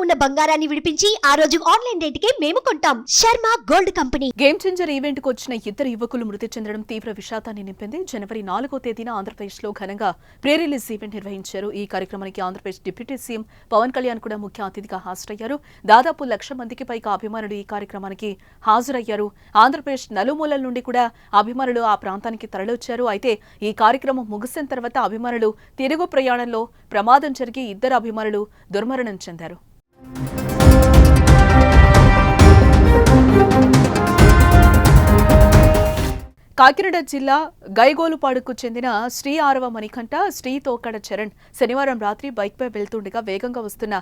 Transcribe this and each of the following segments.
ఉన్న బంగారాన్ని విడిపించి ఆ రోజు ఆన్లైన్ రేటుకే మేము కొంటాం. Sharma gold company. Game changer event కు వచ్చిన ఇద్దరు యువకులు మృతి చెందడం తీవ్ర విషాదాన్ని నింపింది. జనవరి 4వ తేదీన ఆంధ్రప్రదేశ్ లో ఘనంగా ప్రీ రిలీజ్ ఈవెంట్ నిర్వహించారు. ఈ కార్యక్రమానికి ఆంధ్రప్రదేశ్ డిప్యూటీ సీఎం పవన్ కళ్యాణ్ కూడా ముఖ్య అతిథిగా హాజరయ్యారు. దాదాపు 1,00,000 మందికి పైగా అభిమానులు ఈ కార్యక్రమానికి హాజరయ్యారు. ఆంధ్రప్రదేశ్ నలుమూలల నుండి కూడా అభిమానులు ఆ ప్రాంతానికి తరలివచ్చారు. అయితే ఈ కార్యక్రమం ముగిసిన తర్వాత అభిమానులు తిరుగు ప్రయాణంలో ప్రమాదం జరిగి ఇద్దరు అభిమానులు దుర్మరణం చెందారు. కాకినాడ జిల్లా గైగోలుపాడుకు చెందిన శ్రీ ఆరవ మణికంఠ, శ్రీ తోకడ చరణ్ శనివారం రాత్రి బైక్పై వెళ్తుండగా వేగంగా వస్తున్న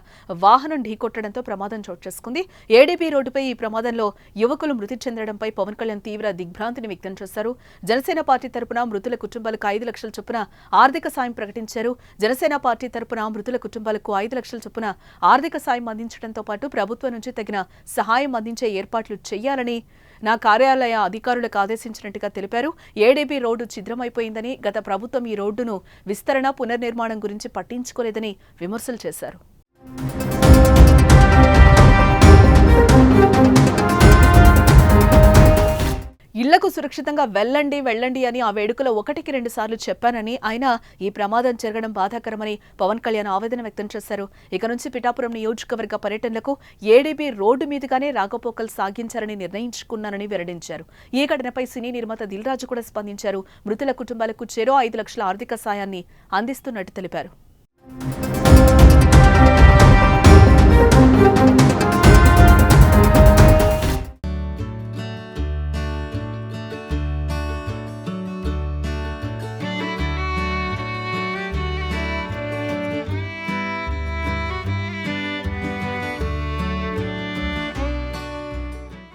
వాహనం ఢీకొట్టడంతో ప్రమాదం చోటు చేసుకుంది. ఏడీపీ రోడ్డుపై ఈ ప్రమాదంలో యువకులు మృతి చెందడంపై పవన్ కళ్యాణ్ తీవ్ర దిగ్భ్రాంతిని వ్యక్తం చేశారు. జనసేన పార్టీ తరపున మృతుల కుటుంబాలకు 5 లక్షల చొప్పున ఆర్థిక సాయం ప్రకటించారు. జనసేన పార్టీ తరపున మృతుల కుటుంబాలకు 5 లక్షల చొప్పున ఆర్థిక సాయం అందించడంతో పాటు ప్రభుత్వం నుంచి తగిన సహాయం అందించే ఏర్పాట్లు చేయాలని నా కార్యాలయ అధికారులకు ఆదేశించినట్టుగా తెలిపారు. ఏడీబీ రోడ్డు ఛిద్రమైపోయిందని, గత ప్రభుత్వం ఈ రోడ్డును విస్తరణ, పునర్నిర్మాణం గురించి పట్టించుకోలేదని విమర్శలు చేశారు. ఇళ్లకు సురక్షితంగా వెళ్ళండి అని ఆ వేడుకలో 1కి 2 సార్లు చెప్పానని, అయినా ఈ ప్రమాదం జరగడం బాధాకరమని పవన్ కళ్యాణ్ ఆవేదన వ్యక్తం చేశారు. ఇక నుంచి పిఠాపురం నియోజకవర్గ పర్యటనలకు ఏడీబీ రోడ్డు మీదుగానే రాకపోకలు సాగించారని నిర్ణయించుకున్నానని వెల్లడించారు. ఈ ఘటనపై సినీ నిర్మాత దిల్ రాజు కూడా స్పందించారు. మృతుల కుటుంబాలకు చెరో 5 లక్షల ఆర్థిక సాయాన్ని అందిస్తున్నట్టు తెలిపారు.